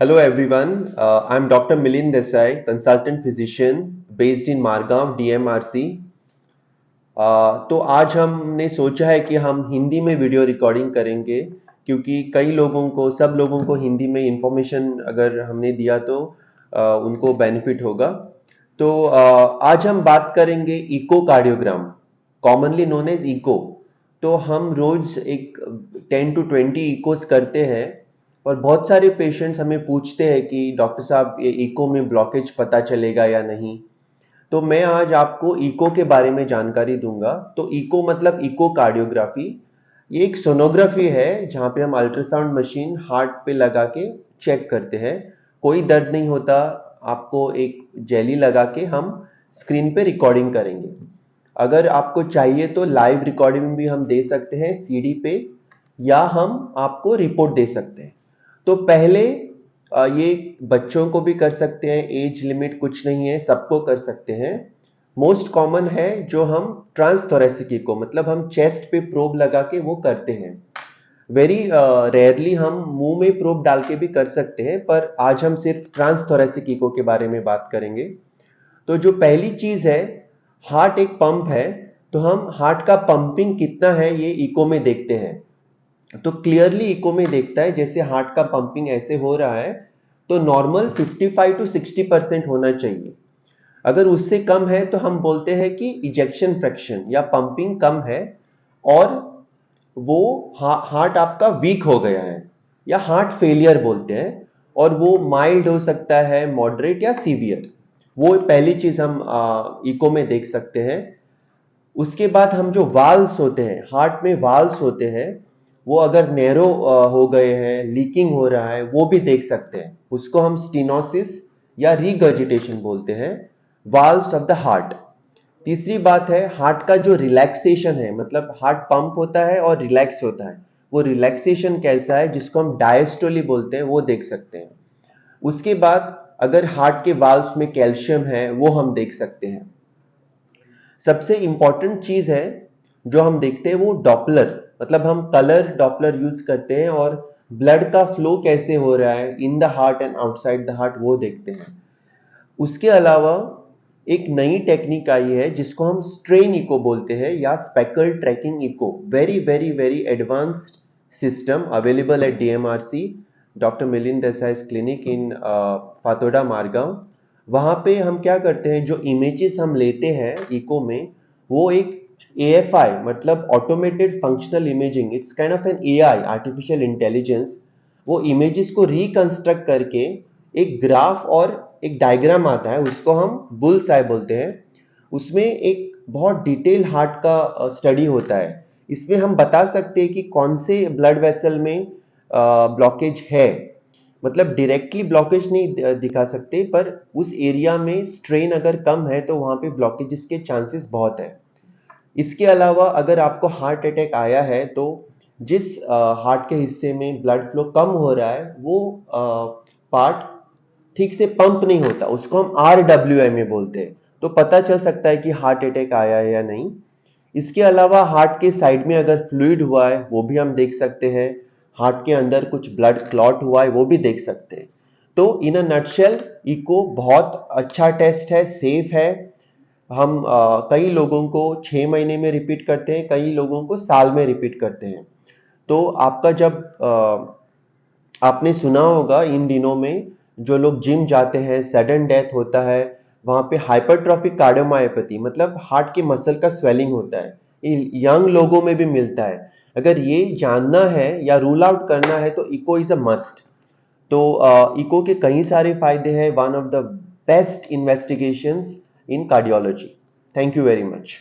Hello everyone, I'm Dr. Milind Desai, consultant physician based in Margam, DMRC. तो आज हमने सोचा है कि हम हिंदी में वीडियो रिकॉर्डिंग करेंगे क्योंकि कई लोगों को सब लोगों को हिंदी में इंफॉर्मेशन अगर हमने दिया तो उनको बेनिफिट होगा। तो आज हम बात करेंगे echocardiogram, commonly known as echo. तो हम रोज एक 10 to 20 इकोस करते हैं और बहुत सारे पेशेंट्स हमें पूछते हैं कि डॉक्टर साहब ये इको में ब्लॉकेज पता चलेगा या नहीं। तो मैं आज आपको इको के बारे में जानकारी दूंगा। तो इको मतलब इकोकार्डियोग्राफी। ये एक सोनोग्राफी है जहाँ पे हम अल्ट्रासाउंड मशीन हार्ट पे लगा के चेक करते हैं। कोई दर्द नहीं होता, आपको एक जेली लगा के हम स्क्रीन पे रिकॉर्डिंग करेंगे। अगर आपको चाहिए तो लाइव रिकॉर्डिंग भी हम दे सकते हैं सीडी पे, या हम आपको रिपोर्ट दे सकते हैं। तो पहले ये बच्चों को भी कर सकते हैं, एज लिमिट कुछ नहीं है, सबको कर सकते हैं। मोस्ट कॉमन है जो हम ट्रांसथोरेसिक इको मतलब हम चेस्ट पे प्रोब लगा के वो करते हैं। वेरी रेयरली हम मुंह में प्रोब डाल के भी कर सकते हैं, पर आज हम सिर्फ ट्रांसथोरेसिक इको के बारे में बात करेंगे। तो जो पहली चीज है, हार्ट एक पंप है, तो हम हार्ट का पंपिंग कितना है ये इको में देखते हैं। तो क्लियरली इको में देखता है जैसे हार्ट का पंपिंग ऐसे हो रहा है, तो नॉर्मल 55 to 60% होना चाहिए। अगर उससे कम है तो हम बोलते हैं कि इजेक्शन फ्रैक्शन या पंपिंग कम है, और वो हार्ट आपका वीक हो गया है या हार्ट फेलियर बोलते हैं। और वो माइल्ड हो सकता है, मॉडरेट या सीवियर। वो पहली चीज हम इको में देख सकते हैं। उसके बाद हम जो वाल्व्स होते हैं, हार्ट में वाल्व्स होते हैं, वो अगर नैरो हो गए हैं, लीकिंग हो रहा है, वो भी देख सकते हैं। उसको हम स्टीनोसिस या रीगर्जिटेशन बोलते हैं, वाल्व्स ऑफ द हार्ट। तीसरी बात है हार्ट का जो रिलैक्सेशन है, मतलब हार्ट पंप होता है और रिलैक्स होता है, वो रिलैक्सेशन कैसा है जिसको हम डायस्टोली बोलते हैं, वो देख सकते हैं। उसके बाद अगर हार्ट के वाल्व्स में कैल्शियम है वो हम देख सकते हैं। सबसे इंपॉर्टेंट चीज है जो हम देखते हैं वो डॉपलर, मतलब हम कलर डॉपलर यूज करते हैं और ब्लड का फ्लो कैसे हो रहा है in the heart and outside the heart वो देखते हैं। उसके अलावा एक नई टेक्निक आई है जिसको हम स्ट्रेन इको बोलते हैं या speckle tracking echo. Very very very advanced system available at DMRC, doctor Milind Desai clinic in Fatorda Margao. वहां पे हम क्या करते हैं, जो इमेजेस हम लेते हैं इको में, वो एक एएफआई मतलब automated functional imaging, it's kind of an AI, artificial intelligence. वो इमेजेस को रिकंस्ट्रक्ट करके एक ग्राफ और एक डायग्राम आता है, उसको हम बुल्स आई बोलते हैं। उसमें एक बहुत डिटेल हार्ट का स्टडी होता है। इसमें हम बता सकते हैं कि कौन से ब्लड वेसल में ब्लॉकेज है। मतलब डायरेक्टली ब्लॉकेज नहीं दिखा सकते, पर उस एरिया में स्ट्रेन अगर कम है तो वहां पे ब्लॉकेजेस के चांसेस बहुत है। इसके अलावा अगर आपको हार्ट अटैक आया है तो जिस हार्ट के हिस्से में ब्लड फ्लो कम हो रहा है वो पार्ट ठीक से पंप नहीं होता, उसको हम RWMA बोलते हैं। तो पता चल सकता है कि हार्ट अटैक आया है या नहीं। इसके अलावा हार्ट के साइड में अगर फ्लूइड हुआ है वो भी हम देख सकते हैं। हार्ट के अंदर कुछ ब्लड क्लॉट हुआ है वो भी देख सकते हैं। तो इन अ नटशेल इको बहुत अच्छा टेस्ट है, सेफ है। हम कई लोगों को 6 महीने में रिपीट करते हैं, कई लोगों को साल में रिपीट करते हैं। तो आपका जब आपने सुना होगा इन दिनों में जो लोग जिम जाते हैं सडन डेथ होता है, वहां पे हाइपरट्रॉफिक कार्डियोमायोपैथी मतलब हार्ट के मसल का स्वेलिंग होता है, ये यंग लोगों में भी मिलता है। अगर ये जानना है या रूल आउट करना है तो इको इज अ मस्ट। तो इको के कई सारे फायदे हैं, one of the best investigations in cardiology. Thank you very much.